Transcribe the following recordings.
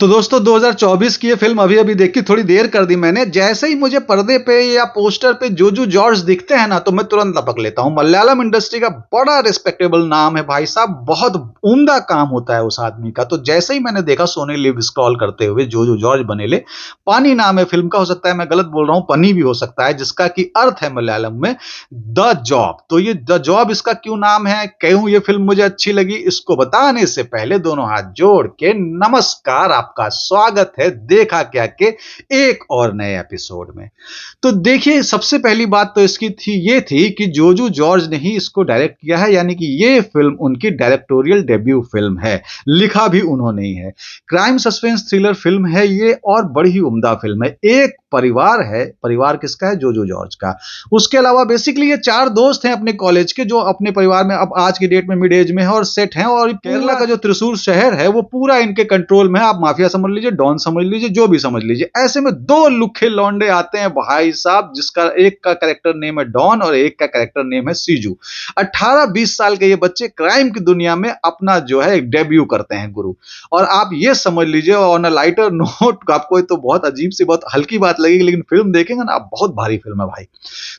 तो दोस्तों 2024 की ये फ़िल्म अभी-अभी देखी, थोड़ी देर कर दी मैंने। जैसे ही मुझे पर्दे पे या पोस्टर पे जोजू जॉर्ज दिखते हैं ना, तो मैं तुरंत लपक लेता हूँ। मलयालम इंडस्ट्री का बड़ा रिस्पेक्टेबल नाम है भाई साहब, बहुत उम्दा काम होता है उस आदमी का। तो जैसे ही मैंने देखा सोनी लिव स्क्रॉल करते हुए जोजू जॉर्ज बनेले, पानी नाम है फ़िल्म का, हो सकता है मैं गलत बोल रहा हूँ, पनी भी हो सकता है, जिसका कि अर्थ है मलयालम में द जॉब। तो ये द जॉब इसका क्यों नाम है, क्यों ये फ़िल्म मुझे अच्छी लगी, इसको बताने से पहले दोनों हाथ जोड़ के नमस्कार, आपका स्वागत है देखा क्या के एक और नए एपिसोड में। तो देखिए, सबसे पहली बात तो इसकी ये थी कि जोजू जॉर्ज ने ही इसको डायरेक्ट किया है, यानी कि ये फिल्म उनकी डायरेक्टोरियल डेब्यू फिल्म है, लिखा भी उन्होंने ही है। क्राइम सस्पेंस थ्रिलर फिल्म है ये, और बड़ी ही उम्दा फिल्म है। एक परिवार है, परिवार किसका है? जोजू जॉर्ज का। उसके अलावा बेसिकली ये चार दोस्त हैं अपने कॉलेज के, जो अपने परिवार में अब आज की डेट में मिड एज में है और सेट हैं, और केरला का जो त्रिशूर शहर है वो पूरा इनके कंट्रोल में है। आप माफिया समझ लीजिए, डॉन समझ लीजिए, जो भी समझ लीजिए। ऐसे में दो लुखे लौंडे आते हैं भाई साहब, जिसका एक का कैरेक्टर नेम है डॉन और एक का कैरेक्टर नेम है सीजू। 18-20 साल के ये बच्चे क्राइम की दुनिया में अपना जो है डेब्यू करते हैं गुरु। और आप ये समझ लीजिए, ऑन अ लाइटर नोट, आपको तो बहुत अजीब सी, बहुत हल्की बात लगेगी, लेकिन फिल्म देखेंगे ना आप, बहुत भारी फिल्म है भाई।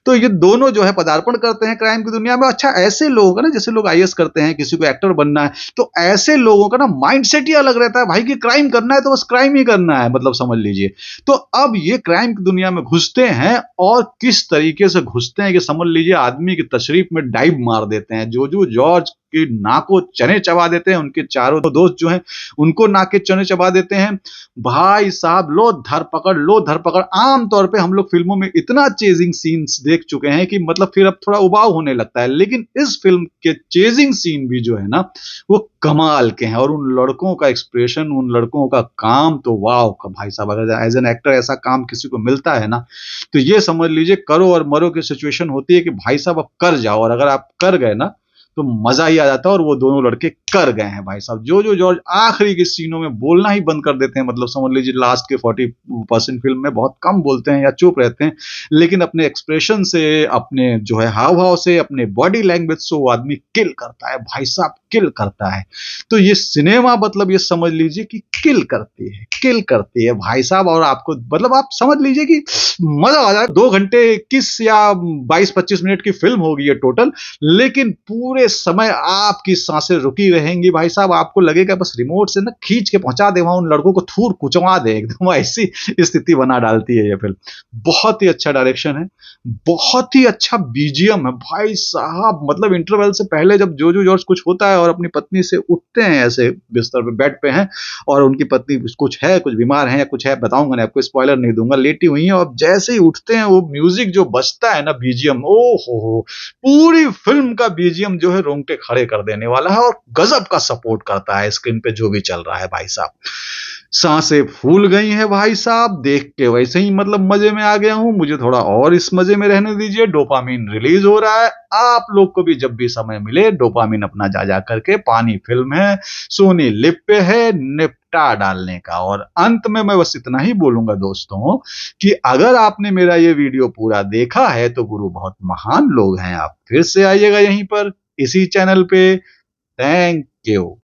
तो ये दोनों जो है पदार्पण करते हैं क्राइम की दुनिया में। अच्छा, ऐसे लोगों का ना, जैसे लोग आईएएस करते हैं, किसी को एक्टर बनना है, तो ऐसे लोगों का ना माइंडसेट ही अलग रहता है भाई, कि क्राइम करना है तो बस क्राइम ही करना है, मतलब समझ लीजिए। तो अब ये क्राइम की दुनिया में घुसते हैं, और किस तरीके से घुसते हैं कि समझ लीजिए आदमी की तशरीफ में डाइव मार देते हैं। जोजू जॉर्ज की नाको चने चबा देते हैं, उनके चारों दोस्त जो हैं उनको नाके चने चबा देते हैं भाई साहब। लो धरपकड़, लो धरपकड़। आम तौर पे हम लोग फिल्मों में इतना चेजिंग सीन्स देख चुके हैं कि मतलब फिर अब थोड़ा उबाऊ होने लगता है, लेकिन इस फिल्म के चेजिंग सीन भी जो है ना, वो कमाल के हैं। और उन लड़कों का एक्सप्रेशन, उन लड़कों का काम, तो वाह भाई साहब, अगर एज एन एक्टर ऐसा काम किसी को मिलता है ना, तो ये समझ लीजिए करो और मरो की सिचुएशन होती है कि भाई साहब अब कर जाओ। और अगर आप कर गए ना, तो मजा ही आ जाता है। और वो दोनों लड़के कर गए हैं भाई साहब। जोजू जॉर्ज आखिरी के सीनों में बोलना ही बंद कर देते हैं, मतलब समझ लीजिए लास्ट के 40% फिल्म में बहुत कम बोलते हैं या चुप रहते हैं, लेकिन अपने एक्सप्रेशन से, अपने जो है हाव भाव से, अपने बॉडी लैंग्वेज से वो आदमी किल करता है भाई साहब, किल करता है। तो ये सिनेमा, मतलब ये समझ लीजिए कि किल करती है, किल करती है भाई साहब। और आपको मतलब आप समझ लीजिए कि मजा आ जाए। 2 घंटे 21 या 22-25 मिनट की फिल्म होगी ये टोटल, लेकिन पूरे समय आपकी सांसें रुकी रहेंगी भाई साहब। आपको लगेगा बस रिमोट से ना खींच के पहुंचा दे वहां, उन लड़कों को थूर कुचवा दे एकदम, ऐसी स्थिति बना डालती है ये फिल्म। बहुत ही अच्छा डायरेक्शन है, बहुत ही अच्छा बीजीएम है भाई साहब। मतलब इंटरवल से पहले जब जोजू जॉर्ज कुछ होता है और अपनी पत्नी से उठते हैं, ऐसे बिस्तर पे बेड पे हैं, और उनकी पत्नी कुछ है, कुछ बीमार है या कुछ है, बताऊंगा नहीं आपको, स्पॉइलर नहीं दूंगा, लेटी हुई है, और जैसे ही उठते हैं वो म्यूजिक जो बजता है ना, बीजीएम, ओ हो, पूरी फिल्म का बीजीएम जो है रोंगटे खड़े कर देने वाला है, और गजब का सपोर्ट करता है स्क्रीन पे जो भी चल रहा है भाई साहब। सांसें फूल गई हैं भाई साहब देख के, वैसे ही मतलब मजे में आ गया हूं। मुझे थोड़ा और इस मजे में रहने दीजिए। डोपामीन रिलीज हो रहा है, आप लोग को भी जब भी समय मिले डोपामीन अपना जा जा करके, पानी फिल्म है, सोनी लिप पे है, निपटा डालने का। और अंत में मैं बस इतना ही बोलूंगा दोस्तों, कि अगर आपने मेरा ये वीडियो पूरा देखा है तो गुरु बहुत महान लोग हैं। आप फिर से आइएगा यहीं पर, इसी चैनल पे। Thank you.